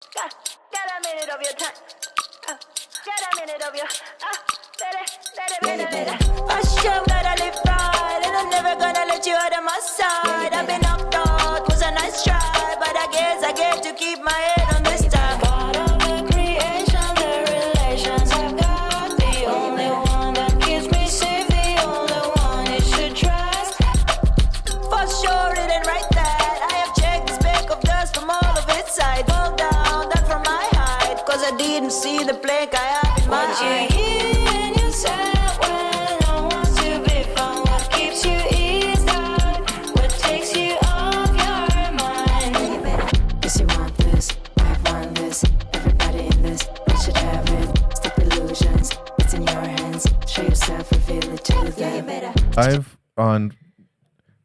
Get a minute of your time. Get a minute of your. Hush, you gotta live right, and I'm never gonna let you out of my side. I've been knocked out, was a nice try, but I guess I get to keep my head on this time. Part of the creation, the relations I've got, the only one that keeps me safe, the only one you should trust. For sure, it ain't right that I have checked this speck of dust from all of its side. Fall down, that from my height, cause I didn't see the plank I have in my eye. I've on.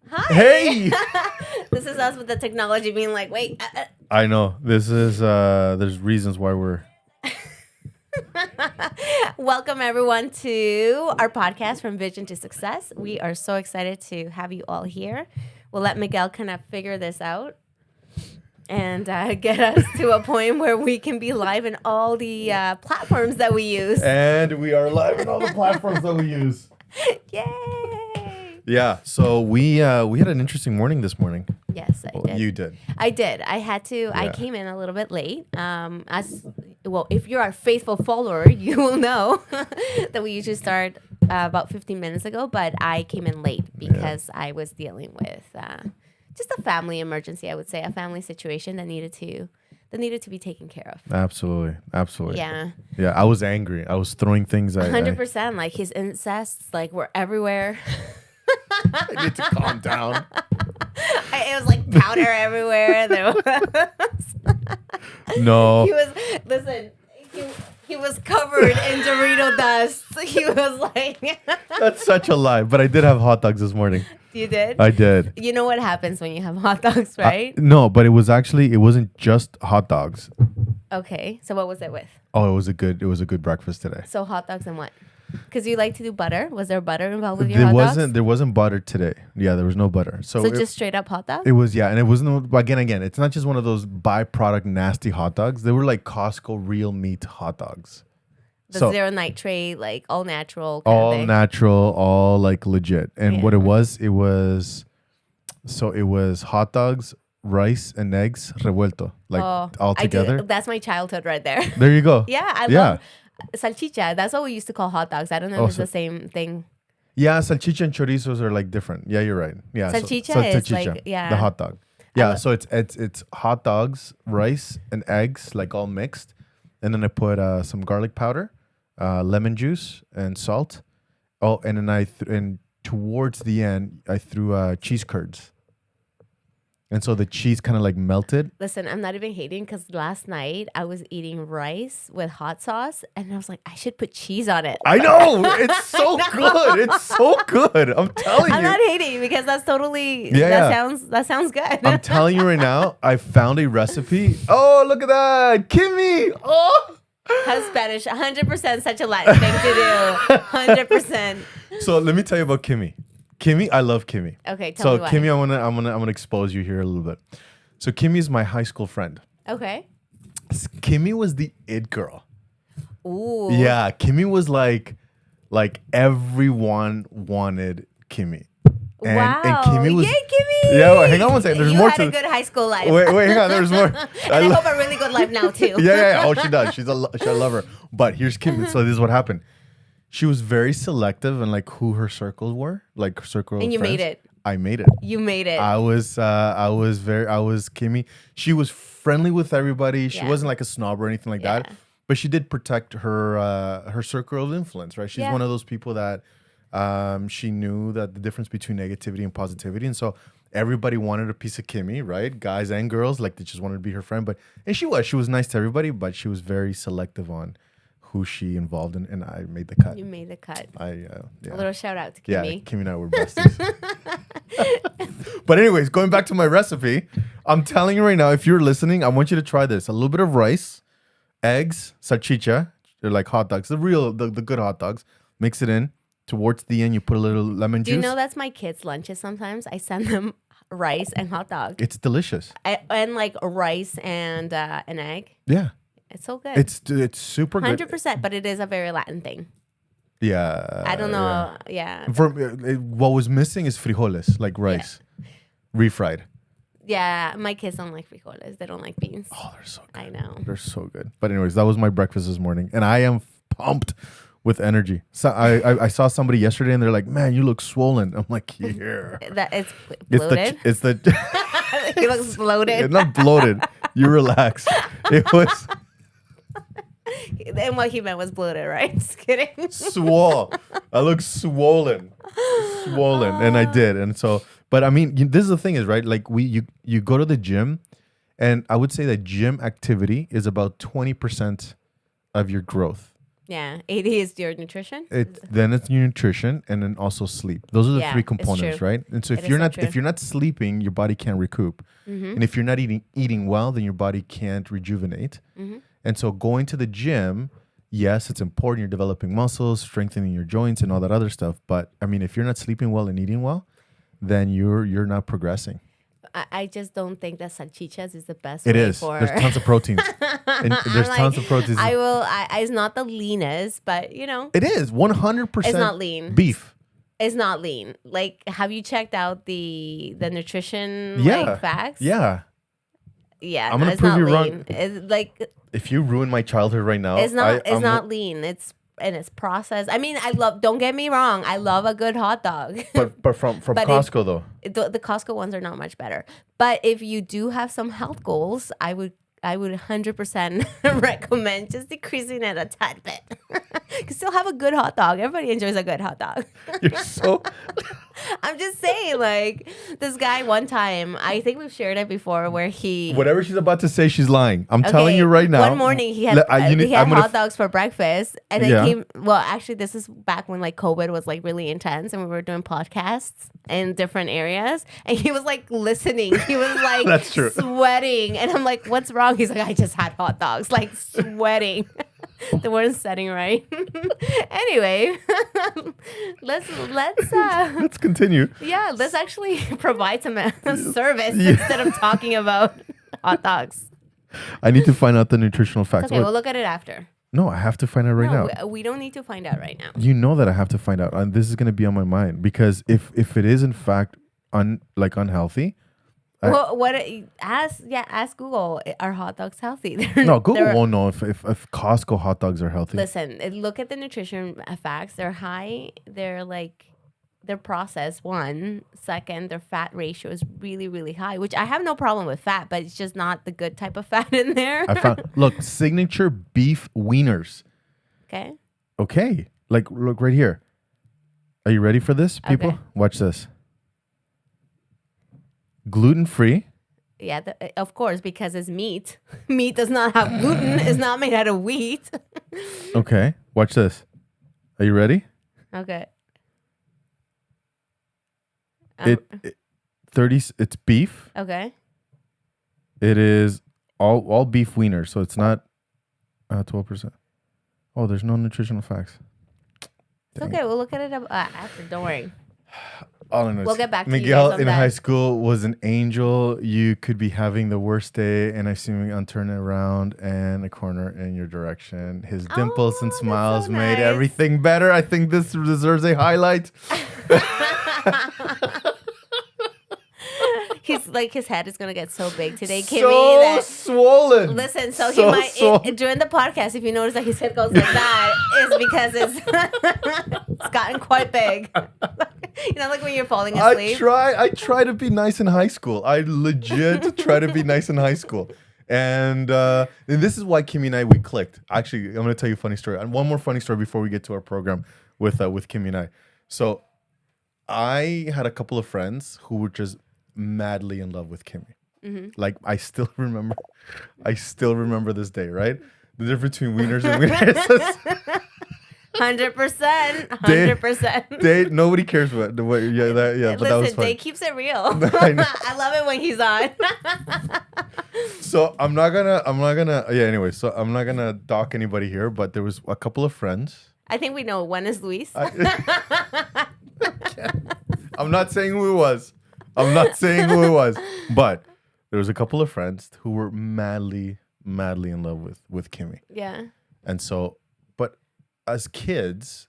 Hi. Hey. This is us with the technology being like, wait. I know this is. There's reasons why we're. Welcome everyone to our podcast From Vision to Success. We are so excited to have you all here. We'll let Miguel kind of figure this out and get us to a point where we can be live in all the platforms that we use. And we are live on all the platforms that we use. Yay! Yeah. So we had an interesting morning this morning. Yes, I did. You did. I did. I had to. I came in a little bit late. As well, if you're our faithful follower, you will know that we usually start about 15 minutes ago. But I came in late because I was dealing with just a family emergency. I would say a family situation that needed to be taken care of. Absolutely. Yeah. Yeah. I was angry. I was throwing things. 100%. Like his incests, like were everywhere. I need to calm down. It was like powder everywhere. There was. No. He was covered in Dorito dust. He was like. That's such a lie. But I did have hot dogs this morning. You did? I did. You know what happens when you have hot dogs, right? No, but it wasn't just hot dogs. Okay. So what was it with? Oh, it was a good breakfast today. So hot dogs and what? Because you like to do butter. Was there butter involved with your hot dogs? There wasn't butter today. Yeah, there was no butter. So just straight up hot dog? It was, and it wasn't, again, it's not just one of those byproduct nasty hot dogs. They were like Costco real meat hot dogs. The zero nitrate, like all natural. All natural, all like legit. And what it was hot dogs, rice, and eggs revuelto, like all together. That's my childhood right there. There you go. Yeah, I love salchicha. That's what we used to call hot dogs. I don't know if it's the same thing. Yeah, salchicha and chorizos are like different. Yeah, you're right. Yeah, salchicha is like the hot dog. Yeah, so it's hot dogs, rice, and eggs like all mixed, and then I put some garlic powder, lemon juice, and salt. Oh, and then and towards the end I threw cheese curds. And so the cheese kind of like melted. Listen, I'm not even hating because last night I was eating rice with hot sauce and I was like, I should put cheese on it. I know. It's so good. It's so good. I'm telling you. I'm not hating because that's totally, that sounds good. I'm telling you right now, I found a recipe. Oh, look at that. Kimmy. Oh. How's Spanish? 100% such a Latin thing to do. 100%. So let me tell you about Kimmy. Kimmy, I love Kimmy. Okay, tell me why. So Kimmy, I'm gonna expose you here a little bit. So Kimmy is my high school friend. Okay. Kimmy was the it girl. Ooh. Yeah, Kimmy was like everyone wanted Kimmy. Wow. And Kimmy was. Yay, Kimmy! Yeah, well, hang on one second. There's more to. You had a good high school life. Wait, hang on. There's more. And I hope a really good life now too. Yeah. Oh, she does. I love her. But here's Kimmy. So this is what happened. She was very selective in like who her circles were, like her circle. And you friends. made it. I made it. You made it. I was Kimmy. She was friendly with everybody. She wasn't like a snob or anything like that. But she did protect her circle of influence, right? She's one of those people that she knew that the difference between negativity and positivity, and so everybody wanted a piece of Kimmy, right? Guys and girls, like they just wanted to be her friend. And she was nice to everybody, but she was very selective on who she involved in, and I made the cut. You made the cut. A little shout out to Kimmy. Yeah, Kimmy and I were besties. But anyways, going back to my recipe, I'm telling you right now, if you're listening, I want you to try this. A little bit of rice, eggs, salchicha, they're like hot dogs, the good hot dogs. Mix it in. Towards the end, you put a little lemon juice. Do you know that's my kids' lunches sometimes? I send them rice and hot dog. It's delicious. And like rice and an egg. Yeah. It's so good. It's super good. 100%, but it is a very Latin thing. Yeah. I don't know. Yeah. What was missing is frijoles, like rice, refried. Yeah, my kids don't like frijoles. They don't like beans. Oh, they're so good. I know. They're so good. But anyways, that was my breakfast this morning, and I am pumped with energy. So I saw somebody yesterday, and they're like, "Man, you look swollen." I'm like, "Yeah." That it's bloated. It's the He looks bloated. not bloated. You relax. It was And what he meant was bloated, right? Just kidding. swole. I look swollen, and I did. And so, but I mean, this is the thing is right. Like you go to the gym, and I would say that gym activity is about 20% of your growth. Yeah, 80 is your nutrition. Then it's your nutrition, and then also sleep. Those are the three it's components, true. right? And so It is so true. if you're not sleeping, your body can't recoup, and if you're not eating well, then your body can't rejuvenate. And so going to the gym, yes, it's important. You're developing muscles, strengthening your joints, and all that other stuff. But I mean, if you're not sleeping well and eating well, then you're not progressing. I just don't think that salchichas is the best. It way is. For... There's tons of proteins. And there's tons of proteins. It's not the leanest, but It is 100%. It's not lean. Beef. It's not lean. Like, have you checked out the nutrition Yeah. facts? Yeah. Yeah, I'm gonna it's prove not you lean. wrong. It's like If you ruin my childhood right now, it's not lean. It's processed. I mean, don't get me wrong. I love a good hot dog. But from But Costco though. The Costco ones are not much better. But if you do have some health goals, I would 100% recommend just decreasing it a tad bit. You can still have a good hot dog. Everybody enjoys a good hot dog. You're so I'm just saying, like, this guy one time, I think we've shared it before, where he... whatever she's about to say, she's lying. I'm telling you right now. One morning, he had hot dogs for breakfast. And then actually, this is back when, like, COVID was, like, really intense. And we were doing podcasts in different areas. And he was, like, listening. He was, like, That's true. Sweating. And I'm like, what's wrong? He's like, I just had hot dogs. Like, sweating. They weren't setting right. Anyway, let's continue. Yeah, let's actually provide some service instead of talking about hot dogs. I need to find out the nutritional facts. Okay, we'll look at it after. No, I have to find out right now. We don't need to find out right now. You know that I have to find out. And this is going to be on my mind because if it is in fact unhealthy. Ask Google. Are hot dogs healthy? No, Google won't know if Costco hot dogs are healthy. Listen, look at the nutrition facts. They're high. They're processed. One, second, their fat ratio is really, really high. Which I have no problem with fat, but it's just not the good type of fat in there. Look, signature beef wieners. Okay. Like, look right here. Are you ready for this, people? Okay. Watch this. Gluten-free. Yeah, of course, because it's meat. Meat does not have gluten. It's not made out of wheat. Okay, watch this. Are you ready? Okay. It's beef. Okay. It is all beef wieners, so it's not 12%. Oh, there's no nutritional facts. It's okay. We'll look at it after. Don't worry. All I know we'll get back to Miguel you guys on in that. high school was an angel. You could be having the worst day, and I see him turn around and a corner in your direction. His dimples and smiles made everything better. I think this deserves a highlight. He's like, his head is gonna get so big today, Kimmy. So swollen. Listen, he might during the podcast, if you notice that his head goes like that, is because it's gotten quite big. You know, like when you're falling asleep. I try to be nice in high school. I legit try to be nice in high school. And this is why Kimmy and we clicked. Actually, I'm going to tell you a funny story. And one more funny story before we get to our program with Kimmy and I. So I had a couple of friends who were just madly in love with Kimmy. Mm-hmm. Like, I still remember this day, right? The difference between wieners and wieners. 100%. Nobody cares what. But Listen, that was fun. Dave keeps it real. I love it when he's on. So I'm not gonna. Yeah. Anyway, so I'm not gonna dock anybody here, but there was a couple of friends. I think we know one is Luis. I'm not saying who it was. I'm not saying who it was, but there was a couple of friends who were madly in love with Kimmy. Yeah. And so, but as kids,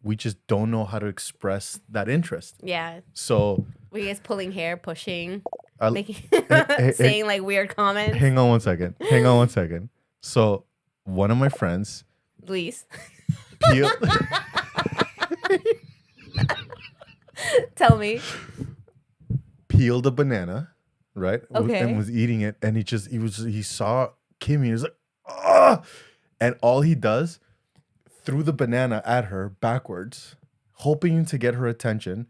we just don't know how to express that interest. Yeah. So Were you guys pulling hair, pushing, making, hey, saying like weird comments? hang on one second. So one of my friends Luis. peeled Tell me. peeled a banana, right? Okay. And was eating it, and he saw Kimmy, he was like, ah, and all he does, threw the banana at her backwards, hoping to get her attention.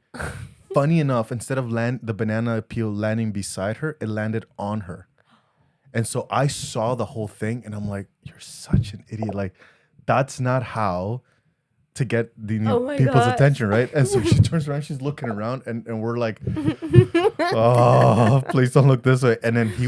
Funny enough, instead of the banana peel landing beside her, it landed on her. And so I saw the whole thing, and I'm like, "You're such an idiot! Like, that's not how to get the people's attention, right?" And so she turns around, she's looking around, and we're like, "Oh, please don't look this way." And then he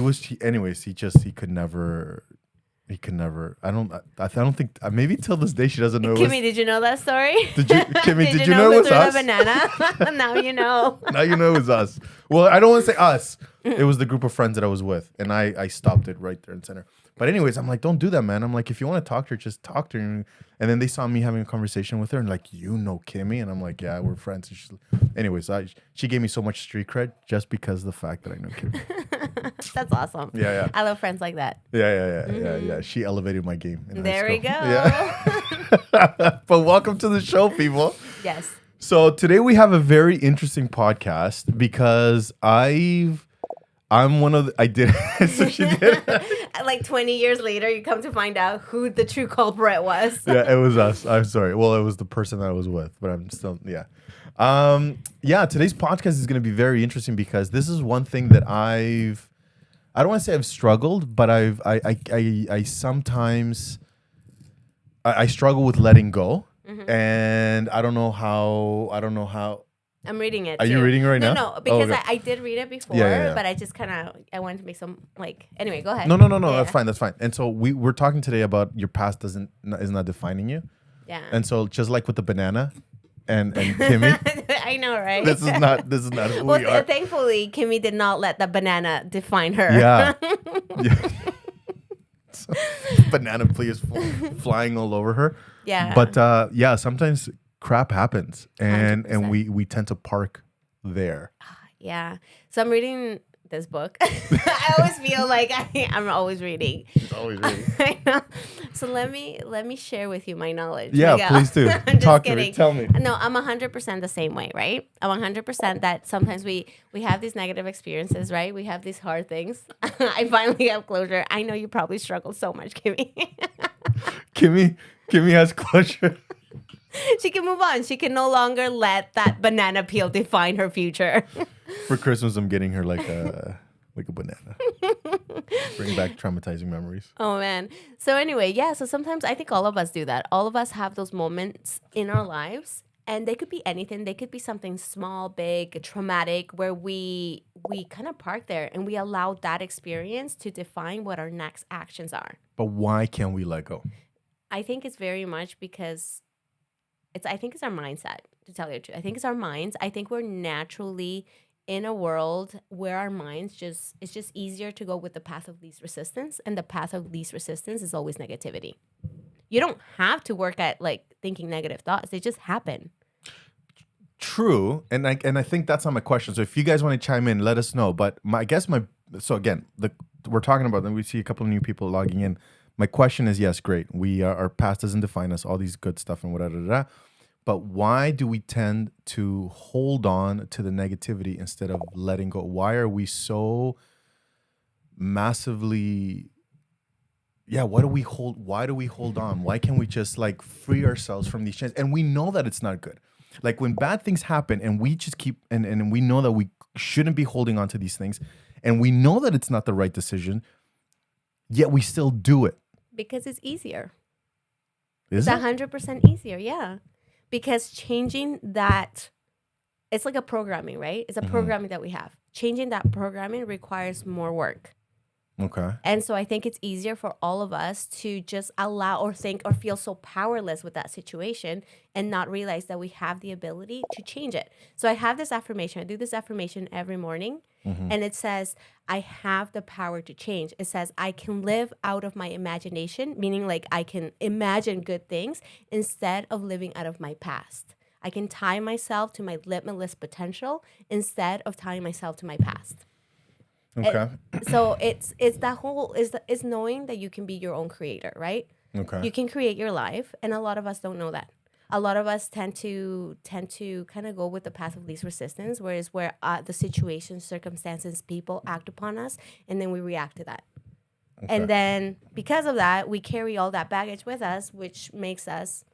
could never. I don't think. Maybe till this day she doesn't know. Kimmy, did you know that story? Kimmy, did you know it was us? Banana? Now you know. Now you know it was us. Well, I don't want to say us. It was the group of friends that I was with, and I stopped it right there in center. But anyways, I'm like, don't do that, man. I'm like, if you want to talk to her, just talk to her. And then they saw me having a conversation with her, and like, you know Kimmy, and I'm like, yeah, we're friends. And anyways, she gave me so much street cred just because of the fact that I know Kimmy. That's awesome. Yeah. I love friends like that. Yeah. She elevated my game. There we go. Yeah. But welcome to the show, people. Yes. So today we have a very interesting podcast because I did. So she did. Like 20 years later, you come to find out who the true culprit was. Yeah, it was us. I'm sorry. Well, it was the person that I was with, but I'm still, yeah. Today's podcast is going to be very interesting because this is one thing that I don't want to say I've struggled, but I sometimes struggle with letting go. Mm-hmm. And I don't know how. I'm reading it. Are you reading it right now? No, because okay. I did read it before, but I just I wanted to make some anyway. Go ahead. No. Yeah. That's fine. And so we're talking today about your past is not defining you. Yeah. And so just like with the banana, and Kimmy, I know, right? This is not who we are. Thankfully, Kimmy did not let the banana define her. Yeah. So, banana please flying all over her. Yeah. But sometimes crap happens, and 100%. we tend to park there. Yeah. So I'm reading this book. I always feel like I'm always reading. She's always reading. I know. So let me share with you my knowledge. Yeah, please do. I'm Talk just to kidding. me. Tell me. No, I'm 100% the same way, right? I'm 100% that sometimes we have these negative experiences, right? We have these hard things. I finally have closure. I know you probably struggled so much, Kimmy. Kimmy has closure. She can move on. She can no longer let that banana peel define her future. For Christmas, I'm getting her like a banana. Bring back traumatizing memories. Oh, man. So anyway, yeah. So sometimes I think all of us do that. All of us have those moments in our lives. And they could be anything. They could be something small, big, traumatic, where we kind of park there and we allow that experience to define what our next actions are. But why can't we let go? I think it's very much because I think it's our mindset, to tell you the truth. I think it's our minds. I think we're naturally in a world where our minds it's just easier to go with the path of least resistance. And the path of least resistance is always negativity. You don't have to work at thinking negative thoughts. They just happen. True. And I think that's not my question. So if you guys want to chime in, let us know. But we're talking about, and we see a couple of new people logging in. My question is, yes, great. Our past doesn't define us, all these good stuff and whatever. But why do we tend to hold on to the negativity instead of letting go? Why are we so massively... Yeah, why do we hold on? Why can't we just free ourselves from these chains? And we know that it's not good. Like when bad things happen and we just keep, and we know that we shouldn't be holding on to these things, and we know that it's not the right decision, yet we still do it. Because it's easier. Is it's it? 100% easier, yeah. Because changing that, it's like a programming, right? It's a programming that we have. Changing that programming requires more work. Okay. And so I think it's easier for all of us to just allow or think or feel so powerless with that situation and not realize that we have the ability to change it. So I have this affirmation. I do this affirmation every morning. And it says, I have the power to change. It says, I can live out of my imagination, meaning like I can imagine good things instead of living out of my past. I can tie myself to my limitless potential instead of tying myself to my past. Okay. So it's that whole is knowing that you can be your own creator, right? Okay. You can create your life, and a lot of us don't know that. A lot of us tend to kind of go with the path of least resistance, where the situations, circumstances, people act upon us, and then we react to that. Okay. And then because of that, we carry all that baggage with us, which makes us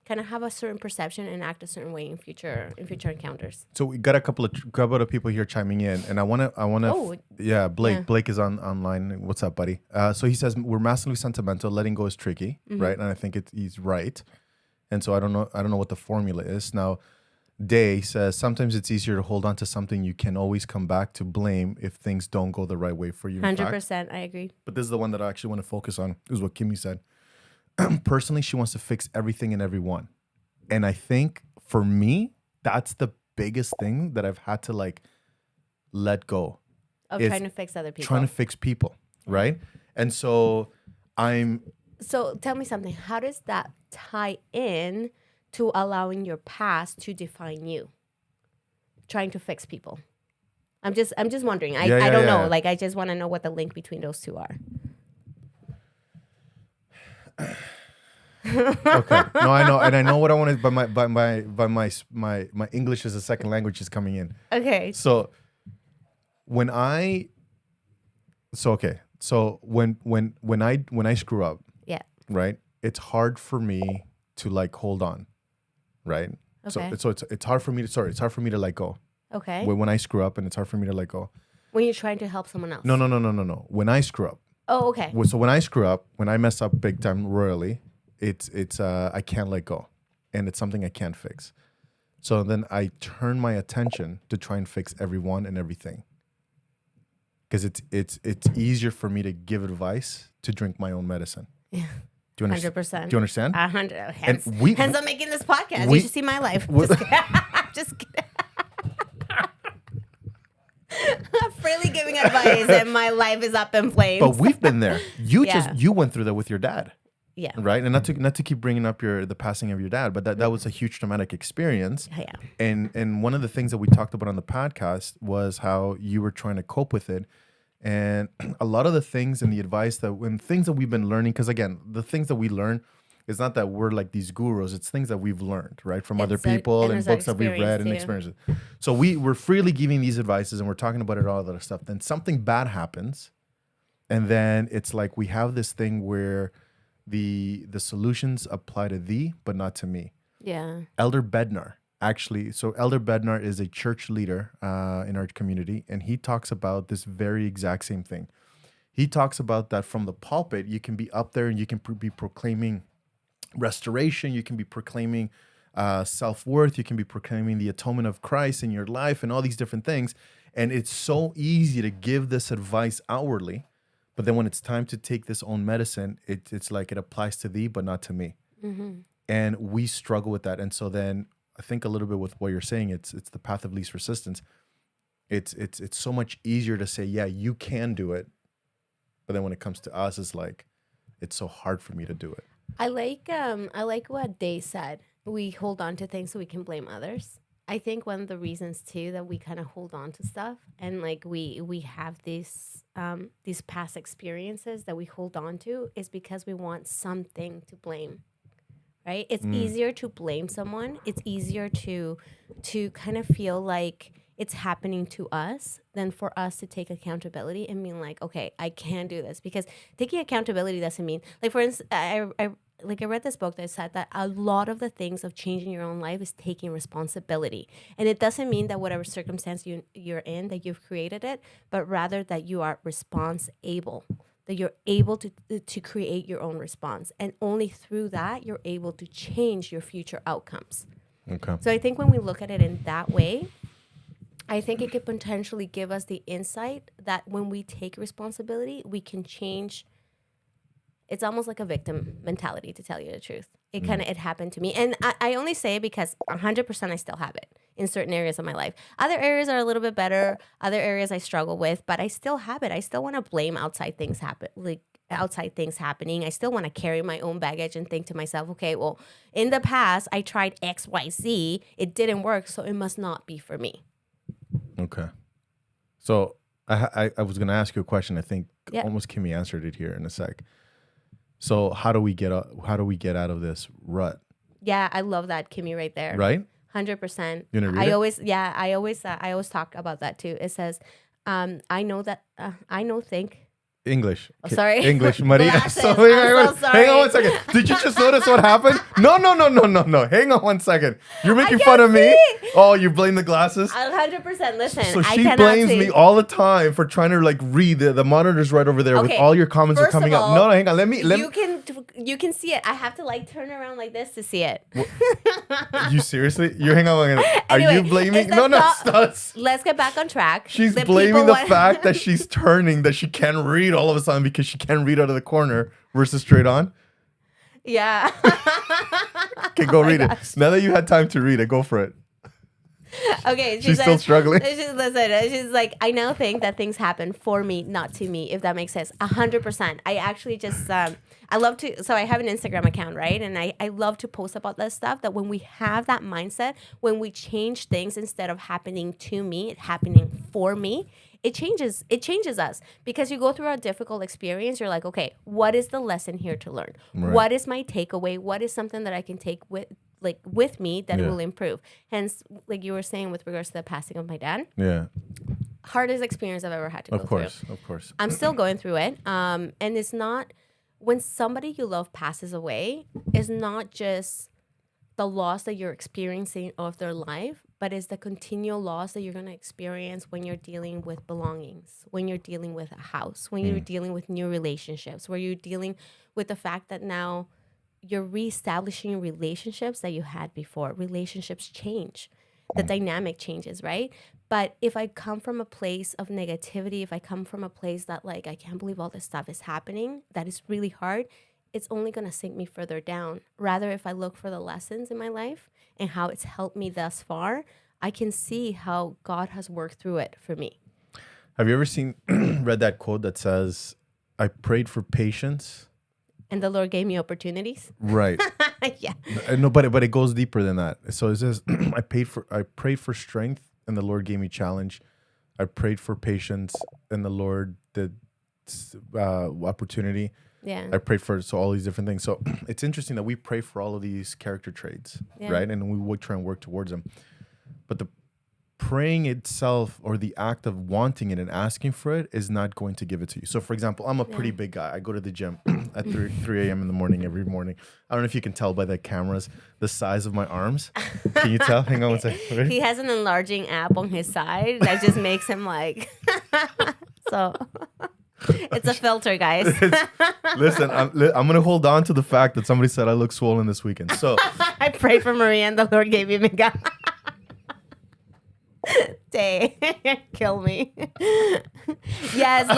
kind of have a certain perception and act a certain way in future encounters. So we got a couple of people here chiming in, and I wanna. Blake. Yeah. Blake is online. What's up, buddy? So he says we're massively sentimental. Letting go is tricky, right? And I think he's right. And so I don't know what the formula is. Now, Day says sometimes it's easier to hold on to something you can always come back to blame if things don't go the right way for you. 100%, I agree. But this is the one that I actually want to focus on. Is what Kimmy said. Personally, she wants to fix everything and everyone. And I think for me, that's the biggest thing that I've had to like let go. Of trying to fix other people. Trying to fix people, right? And so So tell me something. How does that tie in to allowing your past to define you? Trying to fix people. I'm just wondering. I don't know. Like I just want to know what the link between those two are. Okay. No, I know, and I know what I wanted, but my English as a second language is coming in. Okay. So when I screw up, yeah, right, it's hard for me to like hold on, right? Okay. So it's hard for me to let go. Okay. When I screw up, and it's hard for me to let go. When you're trying to help someone else. No. When I screw up. Oh, okay. So when I screw up, when I mess up big time royally, it's I can't let go, and it's something I can't fix. So then I turn my attention to try and fix everyone and everything. Because it's easier for me to give advice to drink my own medicine. Yeah. Do you understand? 100%. Do you understand? 100. Hence I'm making this podcast. You should see my life. Just kidding. I'm freely giving advice, and my life is up in flames. But we've been there. You went through that with your dad. Yeah. Right. And not to keep bringing up the passing of your dad, but that was a huge traumatic experience. Yeah. And one of the things that we talked about on the podcast was how you were trying to cope with it. And a lot of the things and the advice things that we've been learning, because again, the things that we learn, it's not that we're like these gurus. It's things that we've learned, right, from other people and books that we've read and experiences. So we're freely giving these advices, and we're talking about it, all that stuff. Then something bad happens, and then it's like we have this thing where the solutions apply to thee, but not to me. Yeah. Elder Bednar, actually. So Elder Bednar is a church leader in our community, and he talks about this very exact same thing. He talks about that from the pulpit, you can be up there and you can be proclaiming restoration, you can be proclaiming self-worth, you can be proclaiming the atonement of Christ in your life and all these different things. And it's so easy to give this advice outwardly, but then when it's time to take this own medicine, it's like it applies to thee, but not to me. Mm-hmm. And we struggle with that. And so then I think a little bit with what you're saying, it's the path of least resistance. It's so much easier to say, yeah, you can do it. But then when it comes to us, it's like, it's so hard for me to do it. I like what Day said. We hold on to things so we can blame others. I think one of the reasons too that we kind of hold on to stuff and like we have these past experiences that we hold on to is because we want something to blame. Right? It's easier to blame someone. It's easier to kind of feel like it's happening to us than for us to take accountability and being like, okay, I can do this. Because taking accountability doesn't mean, like, for instance, I read this book that said that a lot of the things of changing your own life is taking responsibility. And it doesn't mean that whatever circumstance you're in, that you've created it, but rather that you are response-able, that you're able to create your own response. And only through that, you're able to change your future outcomes. Okay. So I think when we look at it in that way, I think it could potentially give us the insight that when we take responsibility, we can change. It's almost like a victim mentality, to tell you the truth. It happened to me. And I only say it because 100% I still have it in certain areas of my life. Other areas are a little bit better. Other areas I struggle with, but I still have it. I still want to blame outside things happening. I still want to carry my own baggage and think to myself, okay, well, in the past, I tried X, Y, Z. It didn't work, so it must not be for me. Okay. So I was going to ask you a question. I think almost Kimmy answered it here in a sec. So how do we get out of this rut? Yeah, I love that, Kimmy, right there. Right? 100%. You want to read it? I always talk about that too. It says, think. English. Oh, sorry. English, Maria. Glasses. So, I'm so sorry. hang on 1 second. Did you just notice what happened? No. Hang on 1 second. You're making fun of me? Oh, you blame the glasses? 100%. Listen, So I she cannot blames see. me all the time for trying to like read the monitor's right over there with Okay, all your comments are first coming of up. all, No, hang on. Let me. You can see it. I have to like turn around like this to see it. You seriously? You hang on. Are Anyway, you blaming? it's the No, thought- stop. Let's get back on track. She's The blaming people the want- fact that she's turning, that she can't read all of a sudden because she can't read out of the corner versus straight on. Yeah. Okay, go read gosh. it. Now that you had time to read it, go for it. Okay. She's still struggling. She's like, I now think that things happen for me, not to me, if that makes sense. 100%. I actually just, I love to, so I have an Instagram account, right? And I love to post about that stuff, that when we have that mindset, when we change things instead of happening to me, it happening for me, it changes us, because you go through a difficult experience. You're like, okay, what is the lesson here to learn? Right. What is my takeaway? What is something that I can take with me that will improve? Hence, like you were saying with regards to the passing of my dad, Yeah, hardest experience I've ever had to go of course, through. of course. I'm still going through it. And it's not, when somebody you love passes away, it's not just the loss that you're experiencing of their life, but it's the continual loss that you're going to experience when you're dealing with belongings, when you're dealing with a house, when you're dealing with new relationships, where you're dealing with the fact that now you're reestablishing relationships that you had before. Relationships change. The dynamic changes, right? But if I come from a place of negativity, if I come from a place that like, I can't believe all this stuff is happening, that is really hard, it's only going to sink me further down. Rather, if I look for the lessons in my life and how it's helped me thus far, I can see how God has worked through it for me. Have you ever read that quote that says, "I prayed for patience"? And the Lord gave me opportunities. Right. Yeah. No, but it goes deeper than that. So it says, I prayed for strength, and the Lord gave me challenge. I prayed for patience, and the Lord did opportunity. Yeah. I prayed for all these different things. So it's interesting that we pray for all of these character traits, right? And we would try and work towards them. But the praying itself, or the act of wanting it and asking for it, is not going to give it to you. So for example, I'm a pretty big guy. I go to the gym at 3 a.m. in the morning every morning. I don't know if you can tell by the cameras the size of my arms. Can you tell? Hang on one second. He has an enlarging app on his side that just makes him like, so it's a filter, guys. Listen, I'm going to hold on to the fact that somebody said I look swollen this weekend. So I prayed for Maria and the Lord gave me Miguel. Day. Kill me. Yes,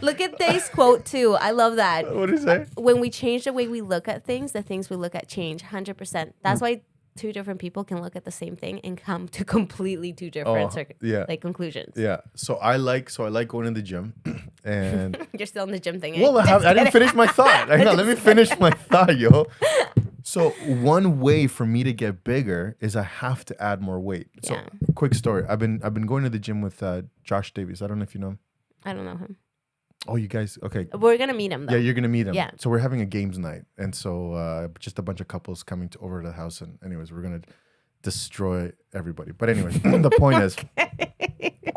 look at Day's quote too. I love that. what did he say? When we change the way we look at things, the things we look at change 100%. That's why two different people can look at the same thing and come to completely two different conclusions. Yeah. So I like going to the gym, and You're still in the gym thing. Eh? well, I didn't finish my thought. Hang on, let me finish my thought, yo. So one way for me to get bigger is I have to add more weight. So quick story. I've been going to the gym with Josh Davies. I don't know if you know him. I don't know him. Oh, you guys, okay. We're gonna meet him though. Yeah, you're gonna meet him. Yeah. So we're having a games night, and so just a bunch of couples coming over to the house, and anyways, we're gonna destroy everybody. But anyways, the point is,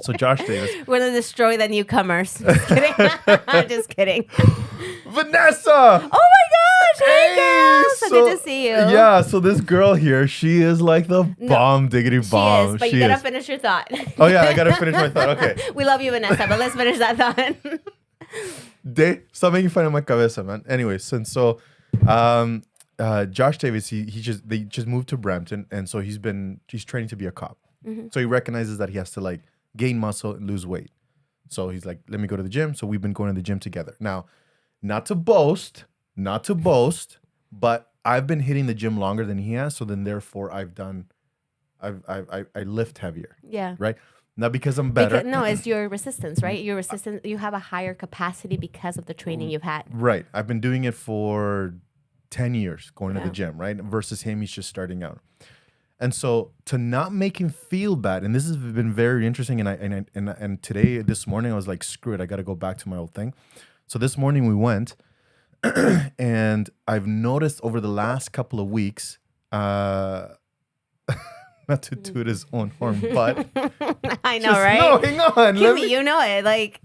so Josh Davis, We're gonna destroy the newcomers. Just kidding. Just kidding. Vanessa. Oh my gosh! Hey, girl. So good to see you. Yeah. So this girl here, she is like the bomb diggity bomb. She is, but you gotta finish your thought. Oh yeah, I gotta finish my thought. Okay. We love you, Vanessa, but let's finish that thought. Stop making fun of my cabeza, man. Anyways, and so Josh Davis, they just moved to Brampton, and so he's training to be a cop. So he recognizes that he has to like gain muscle, and lose weight. So he's like, let me go to the gym. So we've been going to the gym together. Now, not to boast, but I've been hitting the gym longer than he has. So then therefore I lift heavier. Yeah. Right. Not because I'm better. No, it's your resistance, right? Your resistance, you have a higher capacity because of the training you've had. Right. I've been doing it for 10 years going to the gym, right? Versus him, he's just starting out. And so to not make him feel bad, and this has been very interesting. And today, this morning, I was like, screw it, I got to go back to my old thing. So this morning we went, and I've noticed over the last couple of weeks, not to toot his own horn, but I know, right? No, hang on. Kimmy, you know it. Like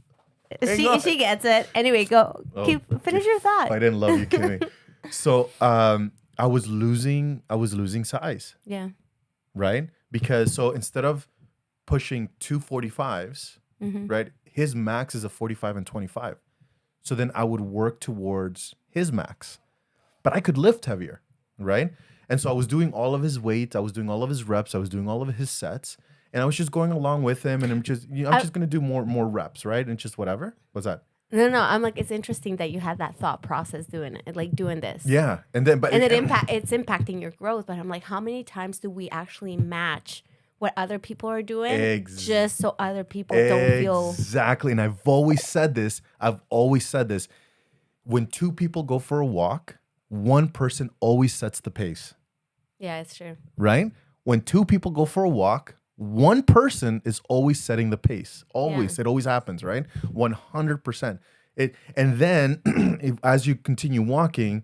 she gets it. Anyway, go. Finish your thought. I didn't love you, Kimmy. So I was losing size. Yeah. Right? Because so instead of pushing 245s, right? His max is a 45 and 25. So then I would work towards his max. But I could lift heavier, right? And so I was doing all of his weights, I was doing all of his reps, I was doing all of his sets, and I was just going along with him, and I'm just gonna do more reps, right? And just whatever. What's that? No. I'm like, it's interesting that you had that thought process doing it, like doing this. Yeah, and then it's impacting your growth. But I'm like, how many times do we actually match what other people are doing just so other people don't feel exactly? And I've always said this. When two people go for a walk, one person always sets the pace. Yeah, it's true. Right? When two people go for a walk, one person is always setting the pace. Always. Yeah. It always happens, right? 100%. And then as you continue walking,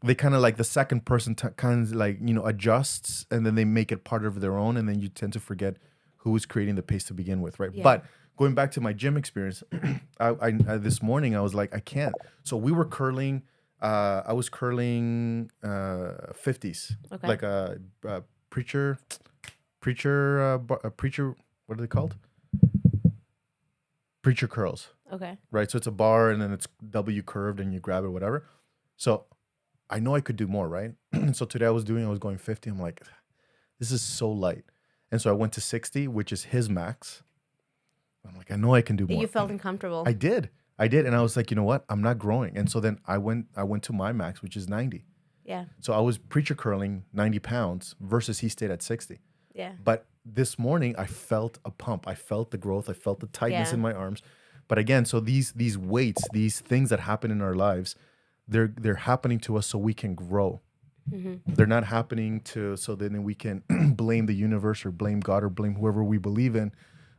they kind of like the second person kind of like, adjusts, and then they make it part of their own. And then you tend to forget who was creating the pace to begin with, right? Yeah. But going back to my gym experience, I this morning, I was like, I can't. So we were curling. I was curling 50s, like a preacher. What are they called? Preacher curls. Okay. Right. So it's a bar, and then it's W curved, and you grab it, whatever. So I know I could do more, right? So today I was going 50. I'm like, this is so light, and so I went to 60, which is his max. I'm like, I know I can do more. You felt uncomfortable. I did. And I was like, you know what? I'm not growing. And so then I went to my max, which is 90. Yeah. So I was preacher curling 90 pounds versus he stayed at 60. Yeah. But this morning I felt a pump. I felt the growth. I felt the tightness in my arms. But again, so these weights, these things that happen in our lives, they're happening to us so we can grow. Mm-hmm. They're not happening so then we can blame the universe or blame God or blame whoever we believe in.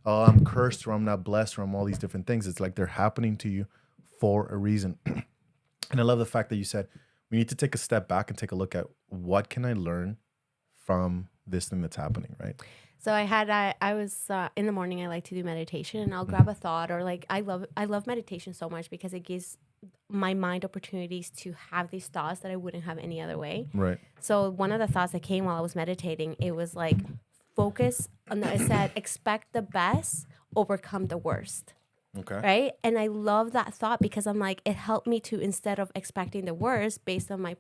Oh, I'm cursed, or I'm not blessed, or I'm all these different things. It's like they're happening to you for a reason. And I love the fact that you said we need to take a step back and take a look at what can I learn from this thing that's happening, right? So I was in the morning, I like to do meditation, and I'll grab a thought, or like I love meditation so much because it gives my mind opportunities to have these thoughts that I wouldn't have any other way. Right. So one of the thoughts that came while I was meditating, it was like, focus on it said, expect the best, overcome the worst. Okay. Right. And I love that thought because I'm like, it helped me to, instead of expecting the worst based on my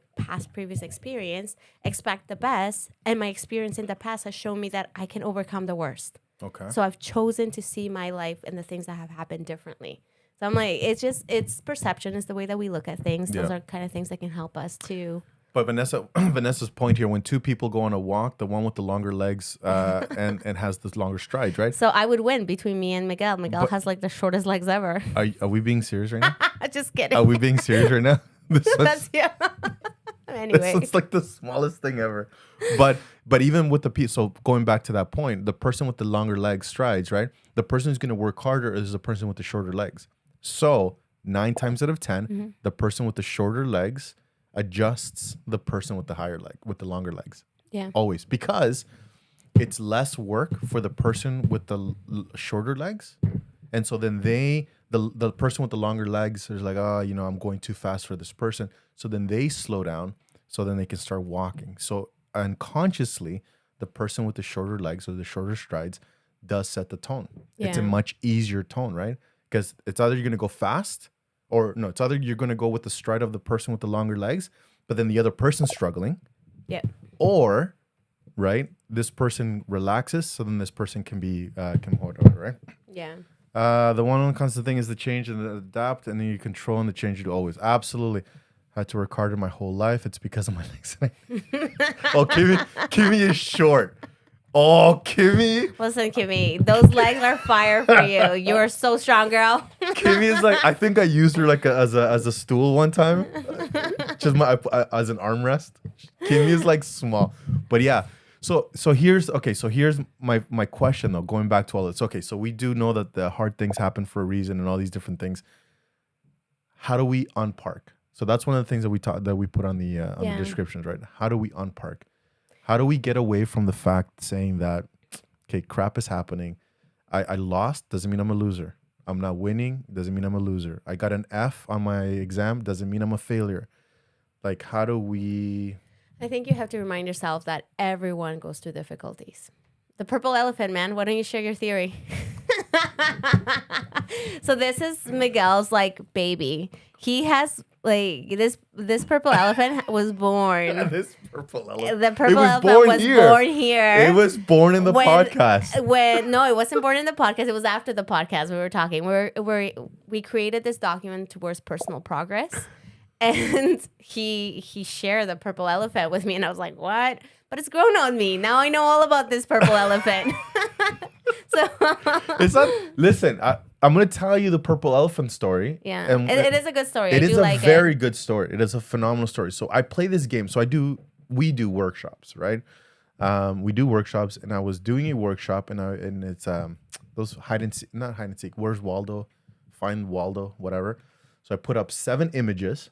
previous experience, expect the best. And my experience in the past has shown me that I can overcome the worst. Okay. So I've chosen to see my life and the things that have happened differently. So I'm like, it's perception, is the way that we look at things. Those are kind of things that can help us to. But Vanessa's point here, when two people go on a walk, the one with the longer legs and has the longer strides, right? So I would win between me and Miguel. Miguel has like the shortest legs ever. Are we being serious right now? Just kidding. Are we being serious right now? That's Anyway, it's like the smallest thing ever. But even with so going back to that point, the person with the longer leg strides, right? The person who's going to work harder is the person with the shorter legs. So 9 times out of 10, the person with the shorter legs adjusts the person with the longer legs. Yeah. Always. Because it's less work for the person with the shorter legs. And so then the person with the longer legs is like, I'm going too fast for this person. So then they slow down so then they can start walking. So unconsciously, the person with the shorter legs or the shorter strides does set the tone. Yeah. It's a much easier tone, right? Because it's either you're going to go fast it's either you're going to go with the stride of the person with the longer legs, but then the other person's struggling. Yeah. Or right? This person relaxes, so then this person can hold over, right? Yeah. The one constant thing is the change and the adapt, and then you control and the change you do always. Absolutely. I had to work harder my whole life. It's because of my legs. Oh, Kimmy is short. Oh, Kimmy. Listen, Kimmy, those legs are fire for you. You are so strong, girl. Kimmy is like, I think I used her like as a stool one time, just as an armrest. Kimmy is like small, but yeah. So here's my question though. Going back to all this, okay. So we do know that the hard things happen for a reason and all these different things. How do we unpark? So that's one of the things that we put on the descriptions, right? How do we unpark? How do we get away from the fact saying that, okay, crap is happening. I lost, doesn't mean I'm a loser. I'm not winning, doesn't mean I'm a loser. I got an F on my exam, doesn't mean I'm a failure. Like, how do we... I think you have to remind yourself that everyone goes through difficulties. The purple elephant, man, why don't you share your theory? So this is Miguel's like baby. He has like this purple elephant was born. This purple elephant. The purple elephant was born here. It was born in the podcast. No, it wasn't born in the podcast. It was after the podcast. We were talking. We created this document towards personal progress, and he shared the purple elephant with me, and I was like, what? But it's grown on me. Now I know all about this purple elephant. So it's not. Listen, I'm going to tell you the purple elephant story. Yeah, and it is a good story. It is a very good story. It is a phenomenal story. So I play this game. So we do workshops, right? We do workshops, and I was doing a workshop, and it's those not hide and seek. Where's Waldo? Find Waldo, whatever. So I put up 7 images.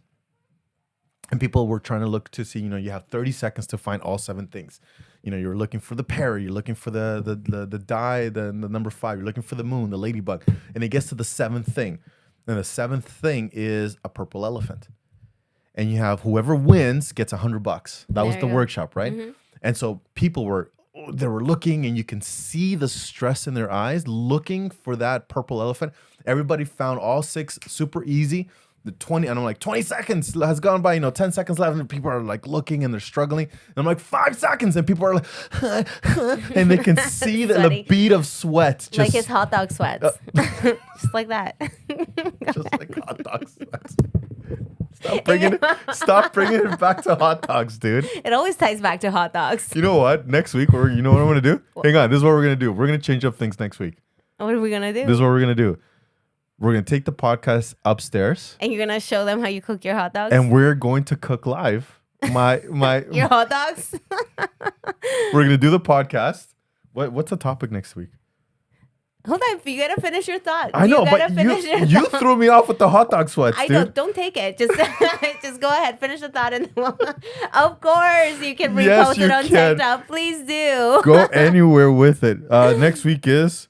And people were trying to look to see, you have 30 seconds to find all 7 things. You're looking for the parrot, you're looking for the die, the number 5, you're looking for the moon, the ladybug. And it gets to the 7th thing. And the 7th thing is a purple elephant. And you have whoever wins gets $100. That was the workshop, right? Mm-hmm. And so people were looking, and you can see the stress in their eyes looking for that purple elephant. Everybody found all 6 super easy. The 20, and I'm like, 20 seconds has gone by, 10 seconds left, and people are like looking and they're struggling. And I'm like, 5 seconds, and people are like, and they can see the bead of sweat. Just, like his hot dog sweats. Just like that. Just like hot dog sweats. Stop bringing it back to hot dogs, dude. It always ties back to hot dogs. You know what? Next week, you know what I'm going to do? Hang on, this is what we're going to do. We're going to change up things next week. What are we going to do? This is what we're going to do. We're going to take the podcast upstairs. And you're going to show them how you cook your hot dogs? And we're going to cook live my your hot dogs? We're going to do the podcast. What's the topic next week? Hold on, you got to finish your thought. I know, but you threw me off with the hot dog sweats, dude. I know, don't take it. Just go ahead, finish the thought. And of course, you can repost it on TikTok. Please do. Go anywhere with it. Next week is...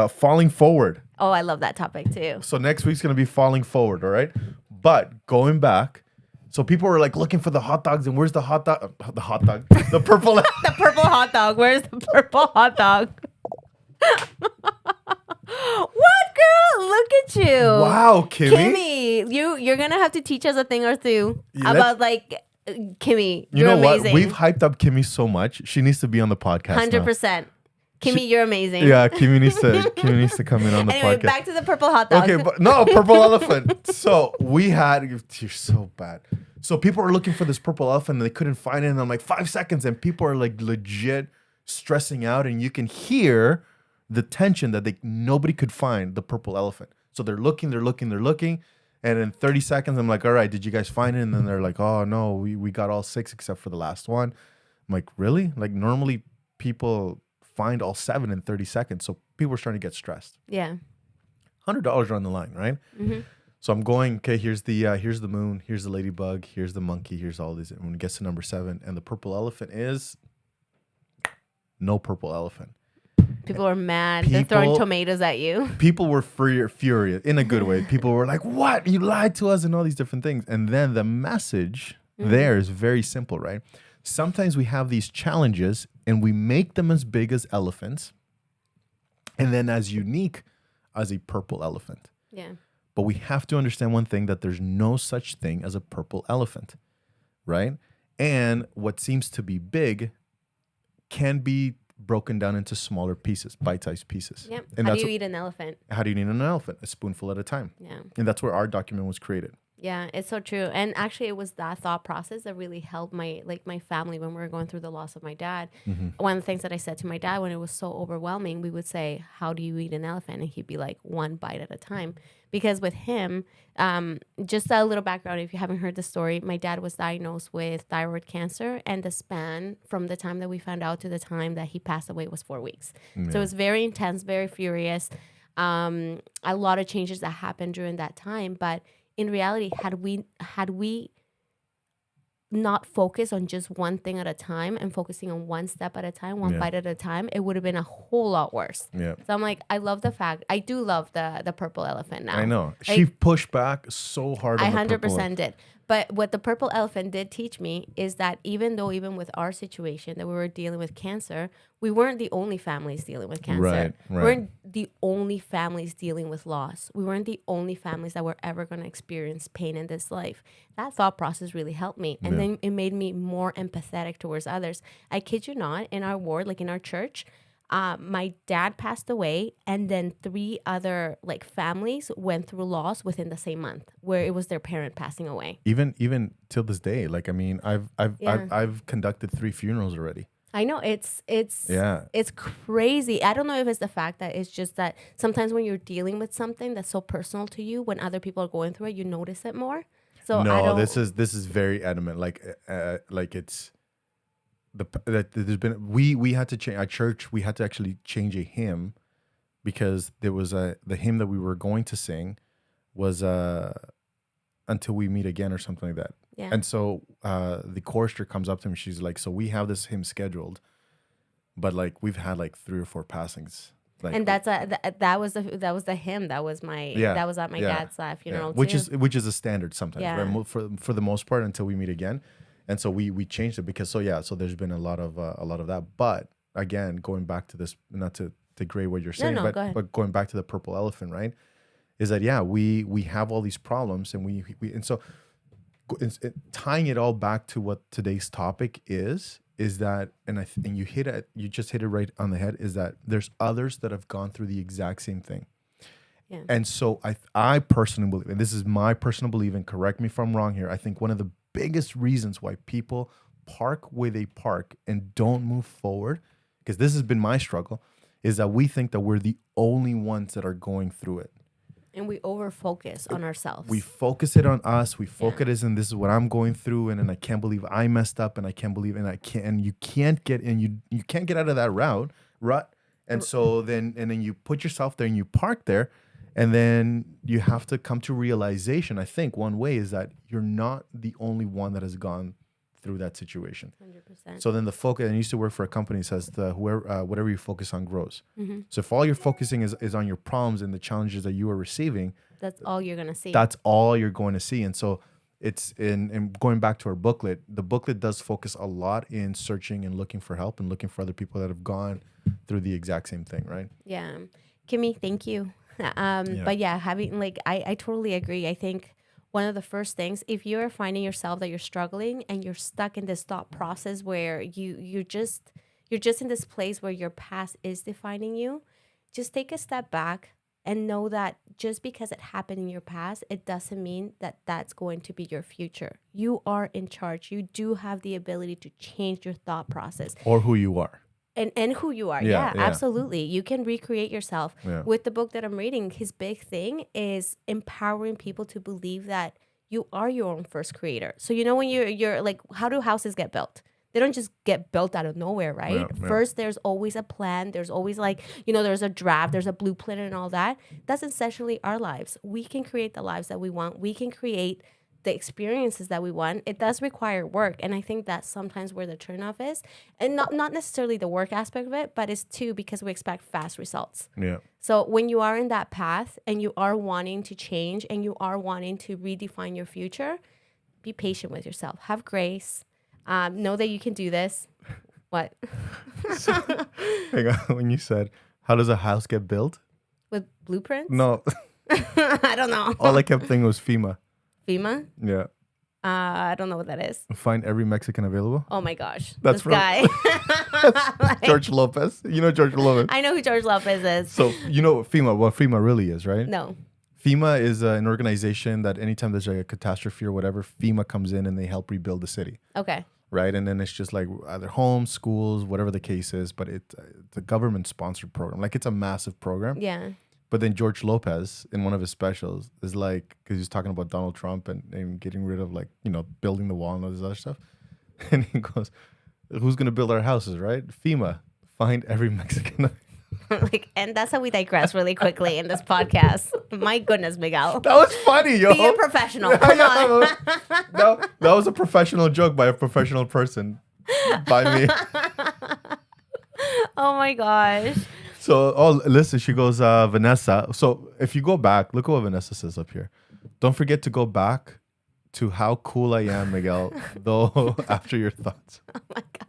falling forward. Oh, I love that topic too. So next week's going to be falling forward, all right? But going back, so people were like looking for the hot dogs, and where's the hot dog? The hot dog. The purple. The purple hot dog. Where's the purple hot dog? What, girl? Look at you. Wow, Kimmy. You're going to have to teach us a thing or two about like Kimmy. You're amazing. What? We've hyped up Kimmy so much. She needs to be on the podcast 100%. Now. Kimmy, you're amazing. Yeah, Kimmy needs to come in on the podcast. Back to the purple hot dog. Okay, but no, purple elephant. So you're so bad. So people are looking for this purple elephant, and they couldn't find it. And I'm like, 5 seconds, and people are like legit stressing out, and you can hear the tension that nobody could find the purple elephant. So they're looking, and in 30 seconds, I'm like, all right, did you guys find it? And then they're like, oh no, we got all 6 except for the last one. I'm like, really? Like normally people find all 7 in 30 seconds. So people were starting to get stressed. Yeah. $100 are on the line, right? Mm-hmm. So I'm going, okay, here's the moon, here's the ladybug, here's the monkey, here's all these. And when it gets to number 7, and the purple elephant is no purple elephant. People were mad. They're throwing tomatoes at you. People were furious in a good way. People were like, what? You lied to us and all these different things. And then the message there is very simple, right? Sometimes we have these challenges and we make them as big as elephants and then as unique as a purple elephant. Yeah. But we have to understand one thing, that there's no such thing as a purple elephant, right? And what seems to be big can be broken down into smaller pieces, bite-sized pieces. Yep. And How that's do you eat an elephant? how do you eat an elephant? A spoonful at a time. Yeah. And that's where our document was created. Yeah, it's so true. And actually it was that thought process that really helped my family when we were going through the loss of my dad. One of the things that I said to my dad when it was so overwhelming, we would say, how do you eat an elephant? And he'd be like, one bite at a time. Because with him, just a little background, if you haven't heard the story, my dad was diagnosed with thyroid cancer, and the span from the time that we found out to the time that he passed away was 4 weeks. So it was very intense, very furious. A lot of changes that happened during that time. But in reality, had we not focused on just one thing at a time and focusing on one step at a time, one bite at a time, it would have been a whole lot worse. Yeah. So I'm like, I love the fact, I do love the purple elephant now. I know. Like, She pushed back so hard on I the purple 100% did. But what the purple elephant did teach me is that even with our situation that we were dealing with cancer, we weren't the only families dealing with cancer. Right. We weren't the only families dealing with loss. We weren't the only families that were ever going to experience pain in this life. That thought process really helped me. And then it made me more empathetic towards others. I kid you not, in our ward, like in our church, my dad passed away, and then 3 other families went through loss within the same month, where it was their parent passing away. Even till this day, I've conducted 3 funerals already. I know it's crazy. I don't know if it's the fact that it's just that sometimes when you're dealing with something that's so personal to you, when other people are going through it, you notice it more. So no, this is very adamant. It's. That there's been we had to change our church. We had to actually change a hymn because there was the hymn that we were going to sing was Until We Meet Again or something like that. Yeah. And so the chorister comes up to me. She's like, so we have this hymn scheduled, but we've had 3 or 4 passings. And that was the hymn that was at my dad's funeral which too. which is a standard sometimes, Yeah. right? For the most part, Until We Meet Again. And so we changed it because so there's been a lot of that. But again, going back to this, not to degrade what you're saying, go ahead. but going back to the purple elephant, right? Is that we have all these problems and so tying it all back to what today's topic is that and you just hit it right on the head, is that there's others that have gone through the exact same thing. Yeah. And so I personally believe, and this is my personal belief, and correct me if I'm wrong here, I think one of the biggest reasons why people park where they park and don't move forward, because this has been my struggle, is that we think that we're the only ones that are going through it. And we over-focus on ourselves. We focus it on us. We focus it and this is what I'm going through, and I can't believe I messed up, and I can't believe, and I can't, and you can't get out of that rut. And so then you put yourself there and you park there. And then you have to come to realization. I think one way is that you're not the only one that has gone through that situation. 100%. So then the focus, and I used to work for a company that says whatever you focus on grows. Mm-hmm. So if all you're focusing is on your problems and the challenges that you are receiving, that's all you're going to see. That's all you're going to see. And so it's and going back to our booklet, the booklet does focus a lot in searching and looking for help and looking for other people that have gone through the exact same thing, right? Yeah. Kimmy, thank you. But having I totally agree. I think one of the first things, if you're finding yourself that you're struggling and you're stuck in this thought process where you're just in this place where your past is defining you, just take a step back and know that just because it happened in your past, it doesn't mean that that's going to be your future. You are in charge. You do have the ability to change your thought process. Or who you are. And who you are. Yeah, absolutely. You can recreate yourself. Yeah. With the book that I'm reading, his big thing is empowering people to believe that you are your own first creator. So when you're like, how do houses get built? They don't just get built out of nowhere, right? Yeah. First, there's always a plan. There's always there's a draft, there's a blueprint and all that. That's essentially our lives. We can create the lives that we want. We can create the experiences that we want. It does require work. And I think that's sometimes where the turnoff is. And not necessarily the work aspect of it, but it's too because we expect fast results. Yeah. So when you are in that path and you are wanting to change and you are wanting to redefine your future, be patient with yourself. Have grace. Know that you can do this. What? So, hang on. When you said, how does a house get built? With blueprints? No. I don't know. All I kept thinking was FEMA. FEMA? Yeah. I don't know what that is. Find every Mexican available. Oh my gosh. That's this from- guy. Like, George Lopez. You know George Lopez. I know who George Lopez is. So you know FEMA. What FEMA really is, right? No. FEMA is an organization that anytime there's like a catastrophe or whatever, FEMA comes in and they help rebuild the city. Okay. Right, and then it's just like either homes, schools, whatever the case is. But it's a government-sponsored program. Like it's a massive program. Yeah. But then George Lopez in one of his specials is like, because he's talking about Donald Trump and getting rid of like, you know, building the wall and all this other stuff. And he goes, who's going to build our houses, right? FEMA. Find every Mexican. Like, and that's how we digress really quickly in this podcast. My goodness, Miguel. That was funny, yo. Be a professional. Come on. that was a professional joke by a professional person. By me. Oh my gosh. So, listen, she goes, Vanessa. So if you go back, look at what Vanessa says up here. Don't forget to go back to how cool I am, Miguel, though, after your thoughts. Oh my gosh.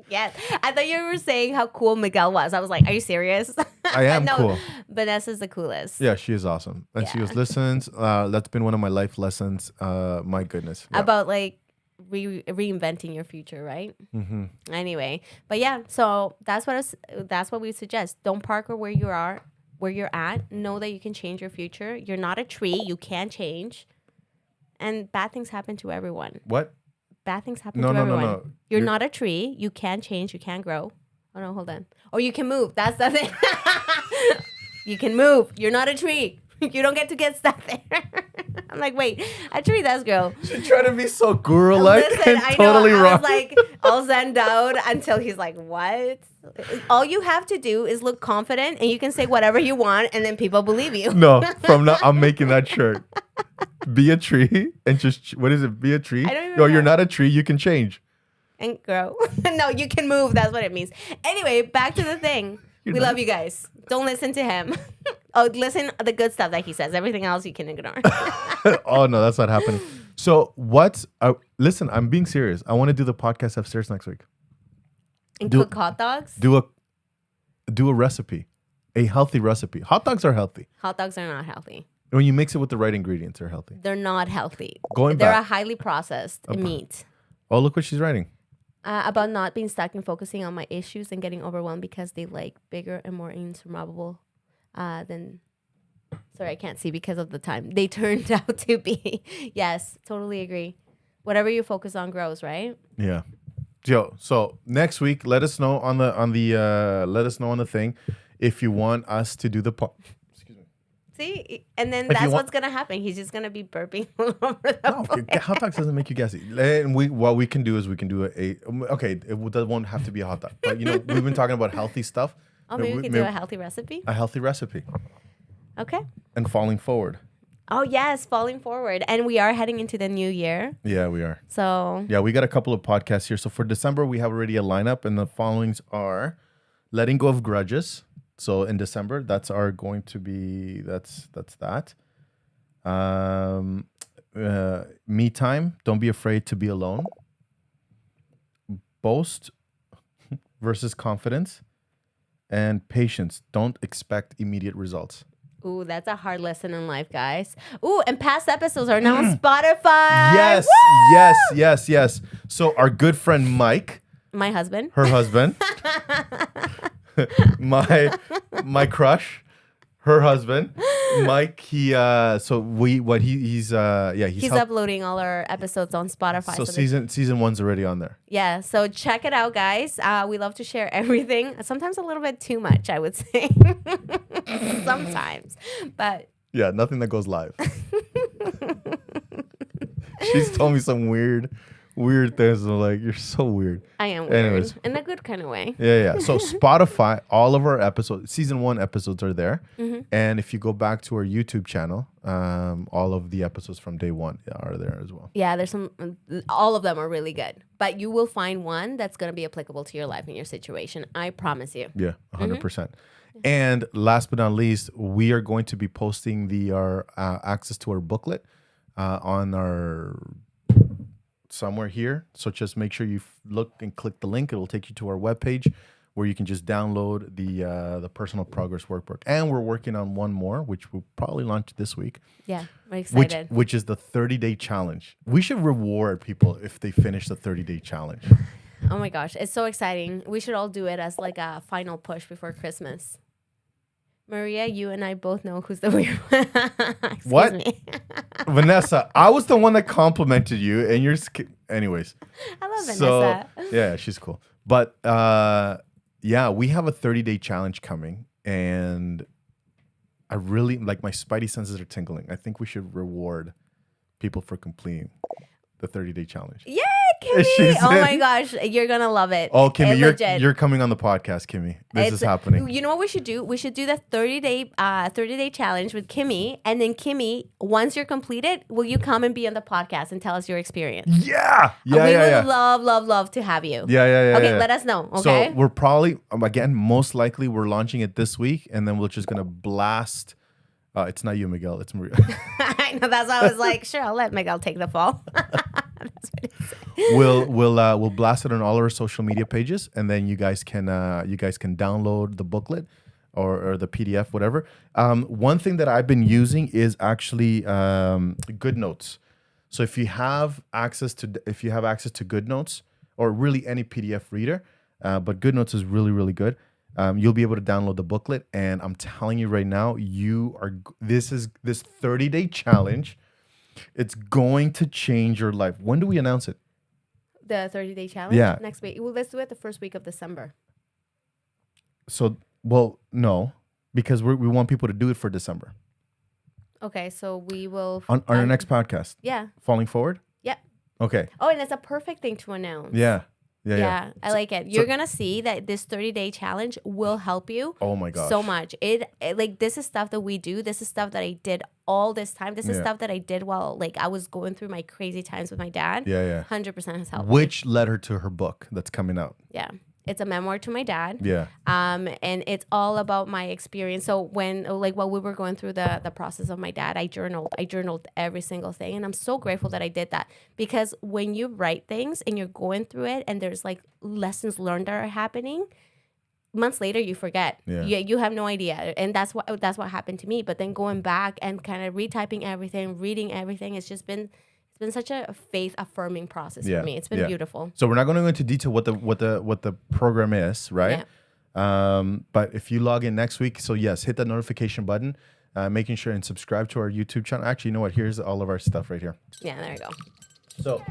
Yes. I thought you were saying how cool Miguel was. I was like, are you serious? I am cool. Vanessa's the coolest. Yeah, she is awesome. And she goes, listens, that's been one of my life lessons. My goodness. Yeah. About like reinventing your future, right? Mm-hmm. Anyway, but yeah, so that's what we suggest. Don't park where you are, where you're at. Know that you can change your future. You're not a tree. You can change. And bad things happen to everyone. What? Bad things happen to everyone. No. You're not a tree. You can change. You can grow. Oh no, hold on. Or you can move. That's the thing. You can move. You're not a tree. You don't get stuck there. I'm like, wait, a tree does grow. She's trying to be so guru-like Listen, and I totally know. I wrong. was like all zen out until he's like, what? All you have to do is look confident and you can say whatever you want and then people believe you. No, from now, I'm making that shirt. Be a tree and just, what is it? Be a tree? I don't even No, you're know. not a tree. You can change. And grow. No, you can move. That's what it means. Anyway, back to the thing. We love you guys. Don't listen to him. Oh, listen to the good stuff that he says. Everything else you can ignore. Oh, no, that's not happening. So listen, I'm being serious. I want to do the podcast upstairs next week. And Do- cook hot dogs? Do a recipe, a healthy recipe. Hot dogs are healthy. Hot dogs are not healthy. When you mix it with the right ingredients, they're healthy. They're not healthy. Going They're back. a highly processed meat. Oh, look what she's writing. About not being stuck and focusing on my issues and getting overwhelmed because they like bigger and more insurmountable than. Sorry, I can't see because of the time. They turned out to be. Yes, totally agree. Whatever you focus on grows, right? Yeah. Yo, so next week, let us know on the thing if you want us to do the See, and then If you that's want- what's gonna happen. He's just gonna be burping all over the No, place. hot dogs doesn't make you gassy. And what we can do is we can do that won't have to be a hot dog. But we've been talking about healthy stuff. Oh, maybe we could do a healthy recipe. A healthy recipe Okay. and falling forward. Oh yes, falling forward, and we are heading into the new year. Yeah, we are. So Yeah, we got a couple of podcasts here. So for December, we have already a lineup, and the followings are letting go of grudges. So in December, that's that. Me time. Don't be afraid to be alone. Boast versus confidence, and patience. Don't expect immediate results. ooh, that's a hard lesson in life, guys. Ooh, and past episodes are now on Spotify. Yes, Woo! yes. So our good friend Mike, My husband. her husband, my crush, her husband, Mike. He's He's helped. uploading all our episodes on Spotify. So they- season one's already on there. yeah, so check it out, guys. We love to share everything. Sometimes a little bit too much, I would say. Sometimes, but Yeah, nothing that goes live. She's told me some weird things. And I'm like, you're so weird. I am weird Anyways. in a good kind of way. Yeah. So Spotify, all of our episodes, season 1 episodes are there. Mm-hmm. And if you go back to our YouTube channel, all of the episodes from day 1 are there as well. Yeah, there's all of them are really good, but you will find one that's going to be applicable to your life and your situation. I promise you. Yeah, 100%. And last but not least, we are going to be posting our access to our booklet on our somewhere here. So just make sure you look and click the link. It will take you to our webpage where you can just download the personal progress workbook. And we're working on one more, which we'll probably launch this week. Yeah, I'm excited. Which is the 30-day challenge. We should reward people if they finish the 30-day challenge. Oh my gosh, it's so exciting. We should all do it as like a final push before Christmas. Maria, you and I both know who's the weird one. What? Me. Vanessa, I was the one that complimented you, and you're... Anyways. I love So, Vanessa. yeah, she's cool. But, yeah, we have a 30-day challenge coming, and I really... Like, my spidey senses are tingling. I think we should reward people for completing the 30-day challenge. Yay, Kimmy! Oh my gosh, you're gonna love it. Oh, Kimmy, Legit. you're coming on the podcast, Kimmy. This is happening. You know what we should do? We should do the 30-day challenge with Kimmy, and then Kimmy, once you're completed, will you come and be on the podcast and tell us your experience? Yeah, We would love to have you. Yeah. Okay, let us know. Okay. So we're probably again, most likely, we're launching it this week, and then we're just gonna blast. It's not you, Miguel. It's Maria. I know. That's why I was like, sure, I'll let Miguel take the fall. That's what it said. We'll blast it on all our social media pages, and then you guys can download the booklet or the PDF, whatever. One thing that I've been using is actually GoodNotes. So if you have access to GoodNotes or really any PDF reader, but GoodNotes is really, really good. You'll be able to download the booklet, and I'm telling you right now, this 30-day challenge. It's going to change your life. When do we announce it? The 30-day challenge? Yeah. Next week. Well, let's do it the first week of December. So, well, no, because we want people to do it for December. Okay, so we will... On our next podcast. Yeah. Falling Forward? Yeah. Okay. Oh, and it's a perfect thing to announce. Yeah. I like it. You're gonna see that this 30-day challenge will help you. Oh my gosh. So much. It like this is stuff that we do. This is stuff that I did all this time. This is stuff that I did while like I was going through my crazy times with my dad. Yeah. 100% has helped. Which led her to her book that's coming out. Yeah. It's a memoir to my dad. Yeah. And it's all about my experience. So while we were going through the process of my dad, I journaled every single thing. And I'm so grateful that I did that, because when you write things and you're going through it and there's like lessons learned that are happening, months later you forget. Yeah. You have no idea. And that's what happened to me. But then going back and kind of retyping everything, reading everything, it's been such a faith affirming process for me. It's been beautiful. So we're not going to go into detail what the program is, right? Yeah. But if you log in next week, so yes, hit that notification button, making sure and subscribe to our YouTube channel. Actually, you know what? Here's all of our stuff right here. Yeah, there you go. So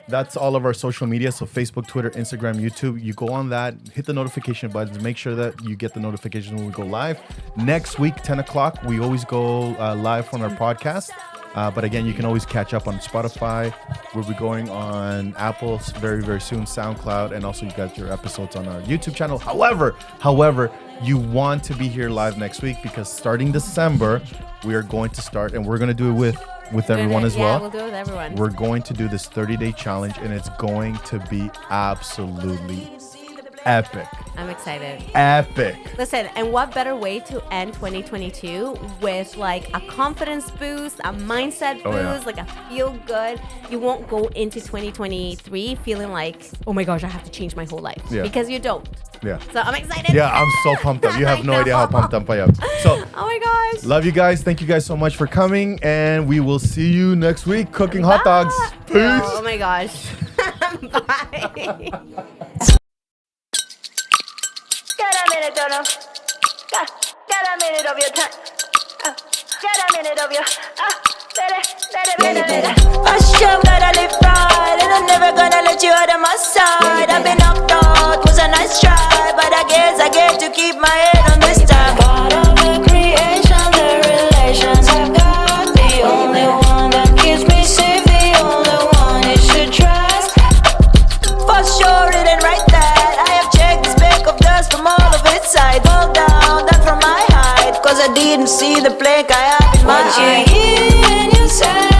that's all of our social media. So Facebook, Twitter, Instagram, YouTube. You go on that, hit the notification buttons, make sure that you get the notifications when we go live. Next week, 10 o'clock, we always go live on our podcast. But again, you can always catch up on Spotify. We'll be going on Apple very, very soon, SoundCloud, and also you got your episodes on our YouTube channel. However, you want to be here live next week, because starting December, we are going to start, and we're going to do it with everyone as well. Yeah, we'll do it with everyone. We're going to do this 30-day challenge, and it's going to be absolutely epic. I'm excited. Epic. Listen, and what better way to end 2022 with like a confidence boost, a mindset boost, like a feel good. You won't go into 2023 feeling like, oh my gosh, I have to change my whole life. Because you don't. Yeah. So I'm excited. Yeah, I'm so pumped up. You have no idea how pumped up I am. So, oh my gosh. Love you guys. Thank you guys so much for coming, and we will see you next week cooking hot dogs. Peace. Oh my gosh. Bye. Got a minute, don't know. Got a minute of your time. Got a minute of your. Let it. I sure gotta live right, and I'm never gonna let you out of my side. I've been knocked out, was a nice try, but I guess I get to keep my head on this time. Part of the creation, the relations I've got, the only one that keeps me safe, the only one you should trust. For sure, it ain't right that I have checked the speck of dust from all of its side. Fall down from my height, cause I didn't see the plank I have in my eye. What you hear and you say